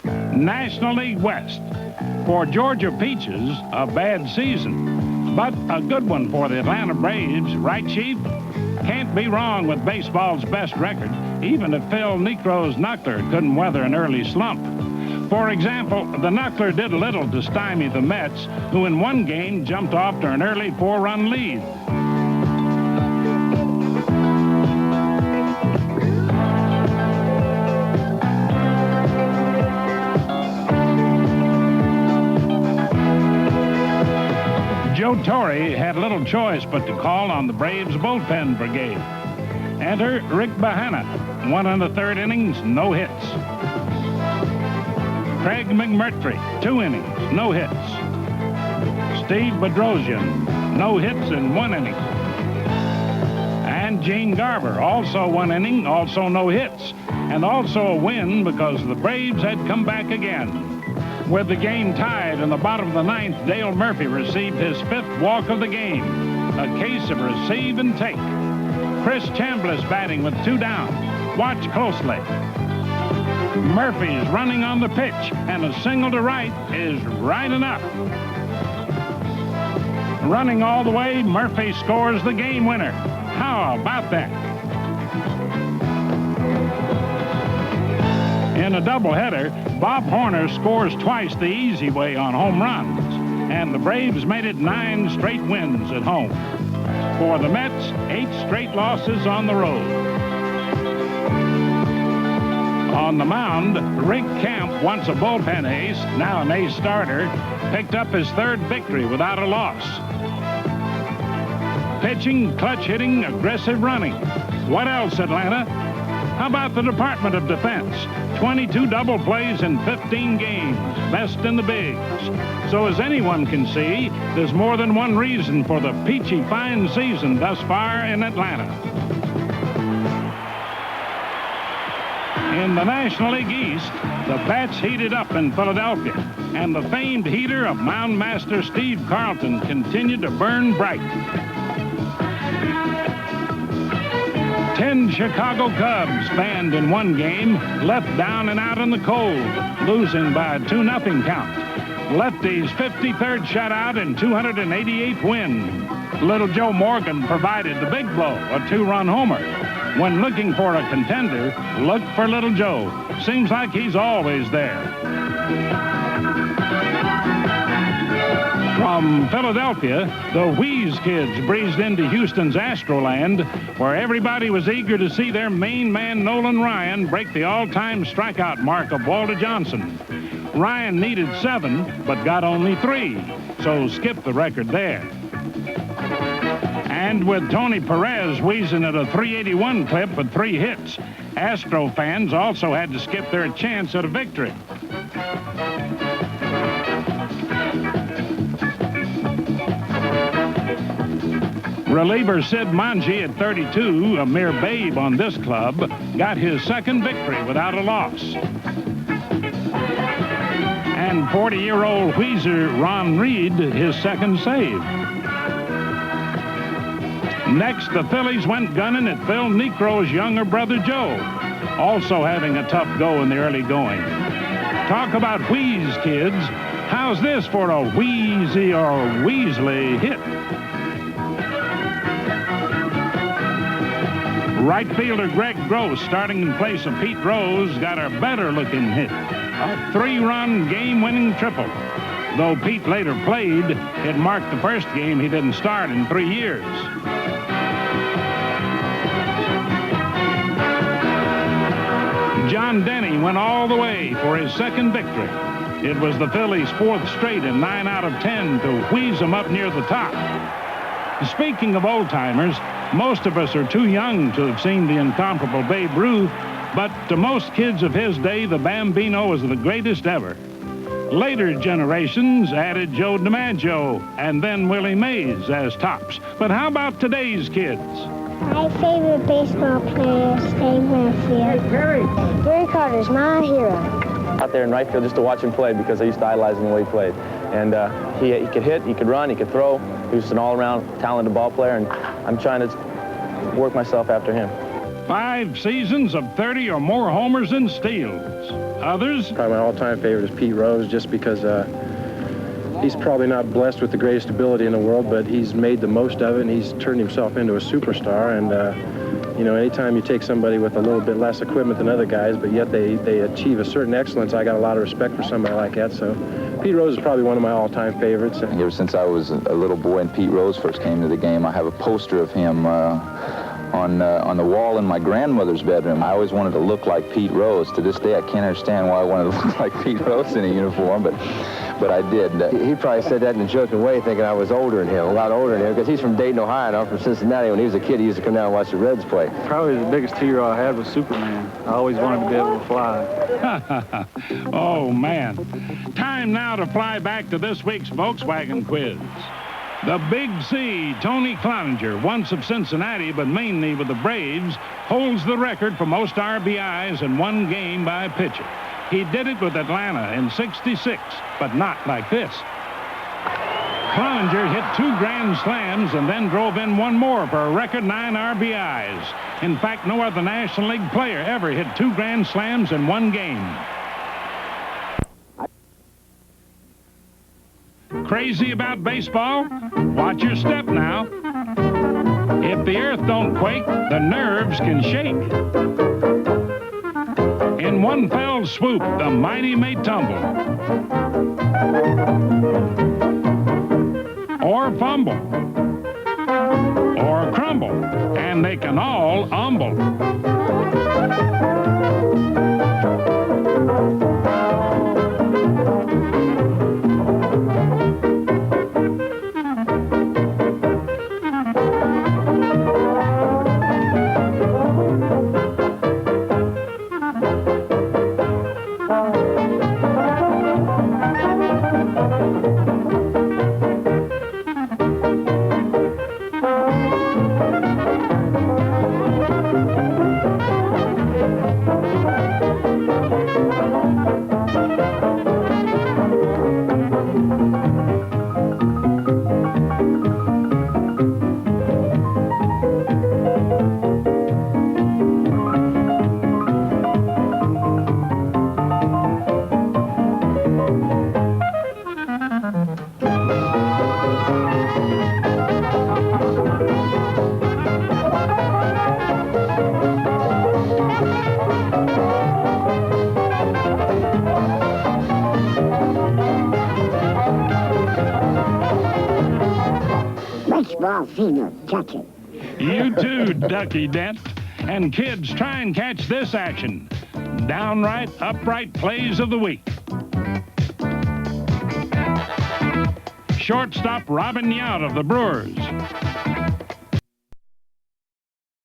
National League West. For Georgia Peaches, a bad season, but a good one for the Atlanta Braves, right, Chief? Can't be wrong with baseball's best record, even if Phil Niekro's Knuckler couldn't weather an early slump. For example, the Knuckler did little to stymie the Mets, who in one game jumped off to an early 4-run lead. Joe Torre had little choice but to call on the Braves bullpen brigade. Enter Rick Bahana, 1 1/3 innings, no hits. Craig McMurtry, 2 innings, no hits. Steve Bedrosian, no hits in 1 inning. And Gene Garber, also 1 inning, also no hits. And also a win because the Braves had come back again. With the game tied in the bottom of the 9th, Dale Murphy received his 5th walk of the game. A case of receive and take. Chris Chambliss batting with 2 down. Watch closely. Murphy's running on the pitch, and a single to right is right enough. Running all the way, Murphy scores the game winner. How about that? In a doubleheader, Bob Horner scores twice the easy way on home runs, and the Braves made it 9 straight wins at home. For the Mets, 8 straight losses on the road. On the mound, Rick Camp, once a bullpen ace, now an ace starter, picked up his 3rd victory without a loss. Pitching, clutch hitting, aggressive running. What else, Atlanta? How about the Department of Defense? 22 double plays in 15 games, best in the bigs. So as anyone can see, there's more than one reason for the peachy fine season thus far in Atlanta. In the National League East, the bats heated up in Philadelphia, and the famed heater of mound master Steve Carlton continued to burn bright. 10 Chicago Cubs fanned in 1 game, left down and out in the cold, losing by a 2-0 count. Lefty's 53rd shutout and 288th win. Little Joe Morgan provided the big blow, a 2-run homer. When looking for a contender, look for Little Joe. Seems like he's always there. From Philadelphia, the Wheeze Kids breezed into Houston's Astroland, where everybody was eager to see their main man, Nolan Ryan, break the all-time strikeout mark of Walter Johnson. Ryan needed 7, but got only 3, so skip the record there. And with Tony Perez wheezing at a 381 clip with 3 hits, Astro fans also had to skip their chance at a victory. Reliever Sid Manji at 32, a mere babe on this club, got his 2nd victory without a loss. And 40-year-old Wheezer Ron Reed his 2nd save. Next, the Phillies went gunning at Phil Niekro's younger brother Joe, also having a tough go in the early going. Talk about Wheeze Kids. How's this for a Wheezy or Weasley hit? Right fielder Greg Gross, starting in place of Pete Rose, got a better-looking hit. A 3-run game-winning triple. Though Pete later played, it marked the first game he didn't start in 3 years. John Denny went all the way for his 2nd victory. It was the Phillies' 4th straight and 9 out of 10 to wheeze them up near the top. Speaking of old-timers, most of us are too young to have seen the incomparable Babe Ruth, but to most kids of his day, the Bambino was the greatest ever. Later generations added Joe DiMaggio and then Willie Mays as tops. But how about today's kids? My favorite baseball player is Dave Winfield. Gary Carter's my hero. Out there in right field just to watch him play because I used to idolize him the way he played. And he could hit, he could run, he could throw. He was an all-around talented ball player, and I'm trying to work myself after him. 5 seasons of 30 or more homers and steals. Others, Probably my all-time favorite is Pete Rose, just because he's probably not blessed with the greatest ability in the world, but he's made the most of it, and he's turned himself into a superstar. And you know, anytime you take somebody with a little bit less equipment than other guys, but yet they achieve a certain excellence, I got a lot of respect for somebody like that. So Pete Rose is probably one of my all-time favorites. Ever since I was a little boy and Pete Rose first came to the game, I have a poster of him on the wall in my grandmother's bedroom. I always wanted to look like Pete Rose. To this day, I can't understand why I wanted to look like Pete Rose in a uniform, but I did. He probably said that in a joking way, thinking I was older than him, a lot older than him, because he's from Dayton, Ohio, and I'm from Cincinnati. When he was a kid, he used to come down and watch the Reds play. Probably the biggest hero I had was Superman. I always wanted to be able to fly. oh, man. Time now to fly back to this week's Volkswagen quiz. The Big C, Tony Cloninger, once of Cincinnati, but mainly with the Braves, holds the record for most RBIs in one game by a pitcher. He did it with Atlanta in '66, but not like this. Cloninger hit 2 grand slams and then drove in one more for a record 9 RBIs. In fact, no other National League player ever hit 2 grand slams in one game. Crazy about baseball? Watch your step now. If the earth don't quake, the nerves can shake. In one fell swoop, the mighty may tumble, or fumble, or crumble, and they can all humble. Baseball fever, catch it. You too, Ducky Dent. And kids, try and catch this action. Downright, upright plays of the week. Shortstop Robin Yount of the Brewers